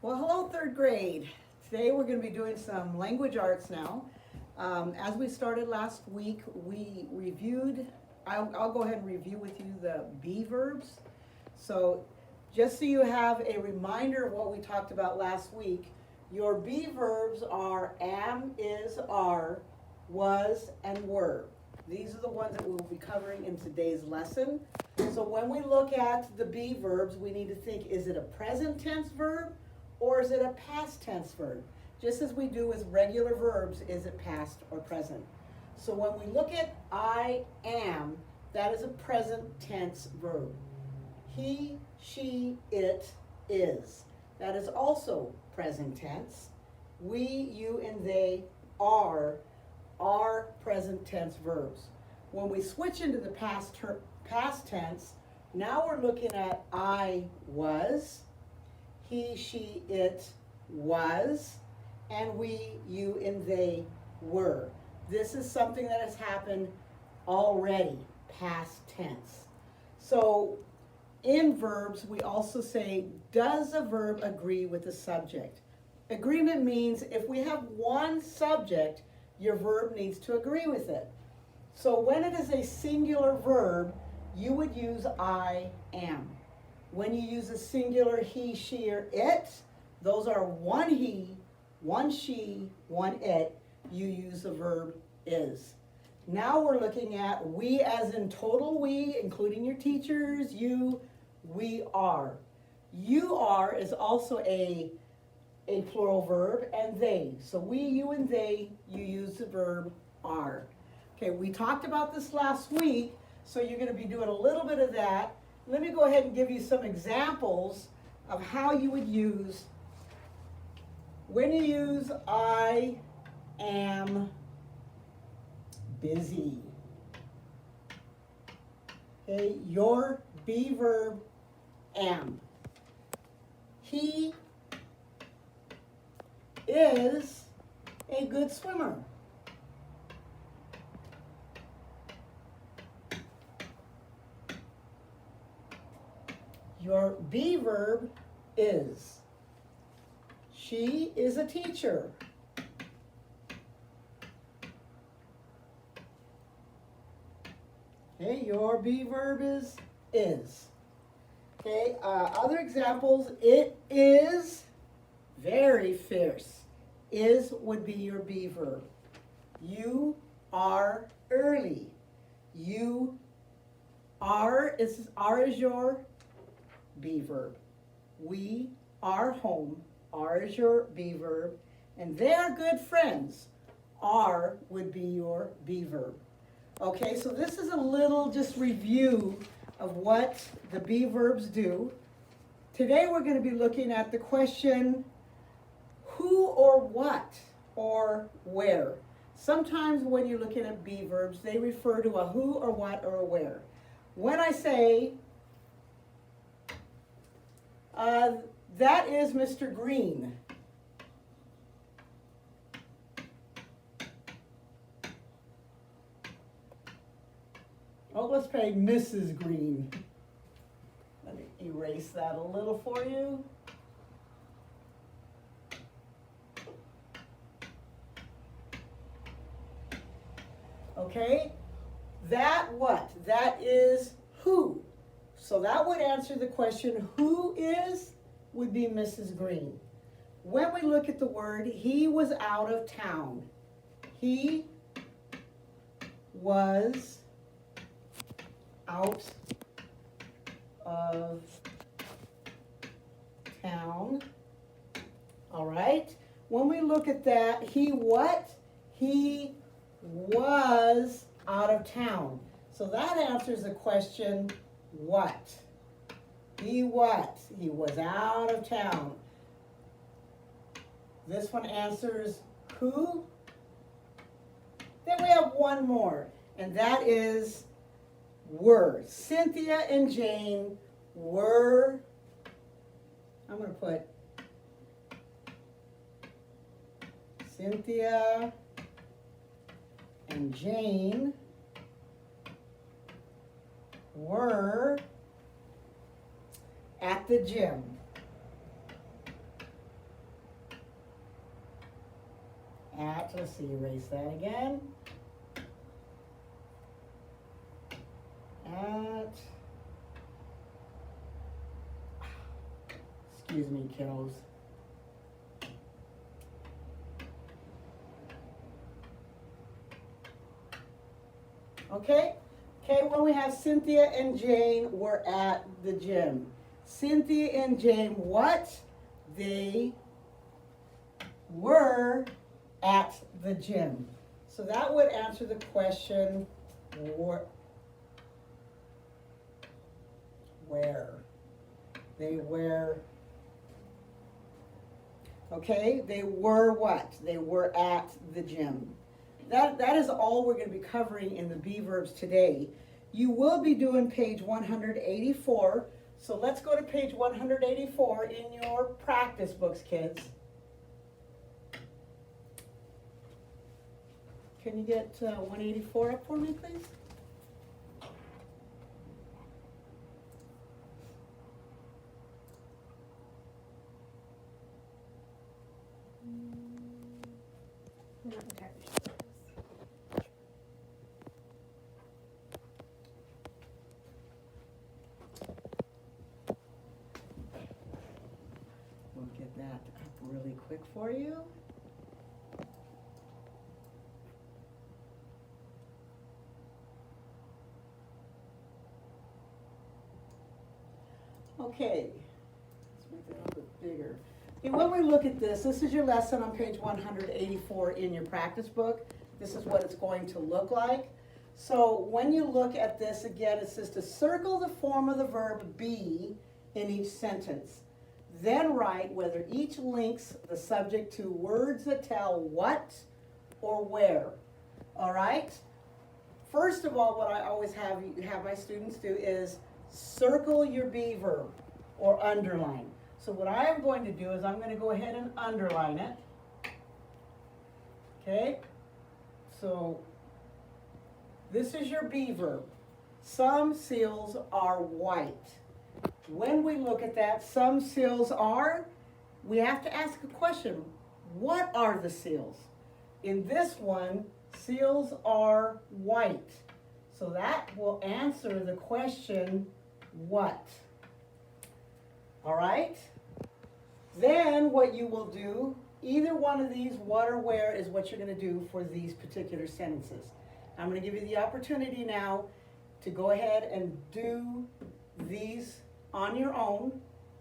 Well, hello, third grade. Today we're going to be doing some language arts now. As we started last week, we reviewed, I'll go ahead and review with you the be verbs. So just so you have a reminder of what we talked about last week, your be verbs are am, is, are, was, and were. These are the ones that we'll be covering in today's lesson. So when we look at the be verbs, we need to think, is it a present tense verb or is it a past tense verb? Just as we do with regular verbs, is it past or present? So when we look at I am, that is a present tense verb. He, she, it is. That is also present tense. We, you, and they are present tense verbs. When we switch into the past tense, now we're looking at I was, he, she, it was, and we, you, and they were. This is something that has happened already, past tense. So in verbs, we also say, does a verb agree with the subject? Agreement means if we have one subject, your verb needs to agree with it. So when it is a singular verb, you would use I am. When you use a singular he, she, or it, those are one he, one she, one it, you use the verb is. Now we're looking at we as in total we, including your teachers, you, we are. You are is also a plural verb, and they. So we, you, and they, you use the verb are. Okay, we talked about this last week, so you're going to be doing a little bit of that. Let me go ahead and give you some examples of how you would use, when you use I am busy. Okay, your be verb am. He is a good swimmer. Your be verb is. She is a teacher. Okay, your be verb is. Okay, other examples, it is very fierce. Is would be your be verb. You are early. You are is your be verb. We are home. Are is your be verb. And they are good friends. Are would be your be verb. Okay, so this is a little just review of what the be verbs do. Today we're going to be looking at the question, who or what or where. Sometimes when you're looking at be verbs, they refer to a who or what or a where. When I say, that is Mr. Green. Oh, let's say Mrs. Green. Let me erase that a little for you. Okay, that what? That is who. So that would answer the question, who is, would be Mrs. Green. When we look at the word, he was out of town. He was out of town. All right. When we look at that, he what? He was out of town. So that answers the question, what? He what? He was out of town. This one answers who? Then we have one more, and that is were. Cynthia and Jane were, I'm going to put Cynthia and Jane were at the gym. At, let's see, erase that again. At, excuse me, kiddos. Okay? Okay, when we have Cynthia and Jane were at the gym. Cynthia and Jane, what? They were at the gym. So that would answer the question, where? They were, okay, they were what? They were at the gym. That is all we're going to be covering in the be verbs today. You will be doing page 184. So let's go to page 184 in your practice books, kids. Can you get 184 up for me, please? I'm not entirely sure. We'll get that up really quick for you. Okay, let's make that a little bit bigger. Okay, when we look at this is your lesson on page 184 in your practice book. This is what it's going to look like. So when you look at this again, it says to circle the form of the verb be in each sentence. Then write whether each links the subject to words that tell what or where. All right? First of all, what I always have my students do is circle your be verb or underline. So what I am going to do is I'm going to go ahead and underline it. Okay? So this is your be verb. Some seals are white. When we look at that, some seals are, we have to ask a question. What are the seals? In this one, seals are white. So that will answer the question, what? All right? Then what you will do, either one of these, what or where, is what you're going to do for these particular sentences. I'm going to give you the opportunity now to go ahead and do these on your own.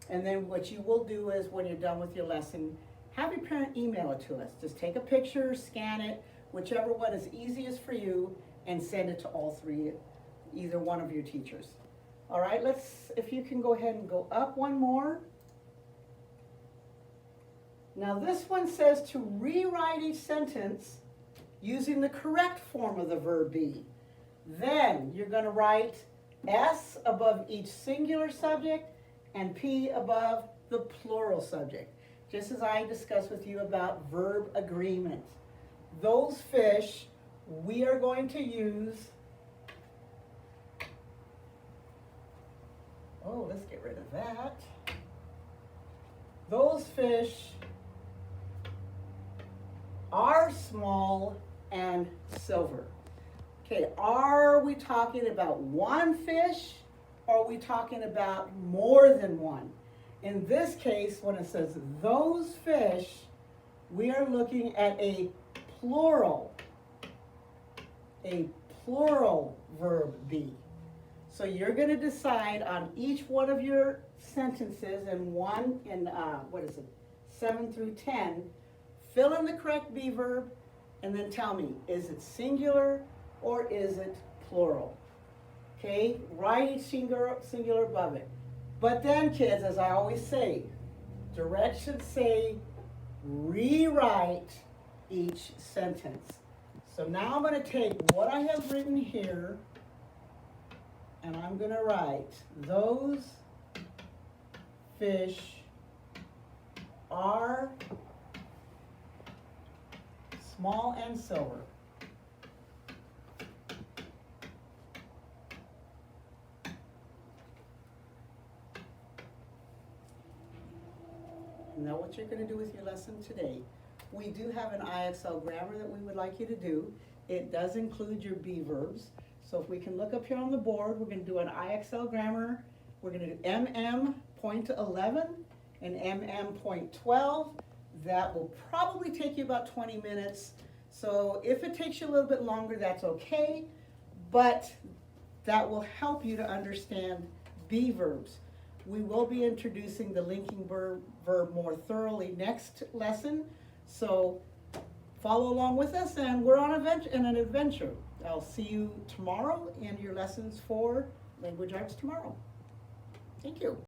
And then what you will do is when you're done with your lesson, have your parent email it to us. Just take a picture, scan it, whichever one is easiest for you, and send it to all three, either one of your teachers. All right, if you can go ahead and go up one more. Now this one says to rewrite each sentence using the correct form of the verb be. Then you're going to write S above each singular subject and P above the plural subject, just as I discussed with you about verb agreement. Those fish we are going to use, let's get rid of that. Those fish are small and silver. Okay, are we talking about one fish or are we talking about more than one? In this case, when it says those fish, we are looking at a plural verb be. So you're going to decide on each one of your sentences in 7 through 10, fill in the correct be verb, and then tell me, is it singular or is it plural? Okay, write each singular above it. But then, kids, as I always say, directions say rewrite each sentence. So now I'm going to take what I have written here and I'm going to write those fish are small and silver. Now what you're going to do with your lesson today, we do have an IXL grammar that we would like you to do. It does include your be verbs. So if we can look up here on the board, we're gonna do an IXL grammar. We're gonna do point 11 and point 12. That will probably take you about 20 minutes. So if it takes you a little bit longer, that's okay, but that will help you to understand be verbs. We will be introducing the linking verb more thoroughly next lesson. So follow along with us, and we're on an adventure. I'll see you tomorrow in your lessons for language arts tomorrow. Thank you.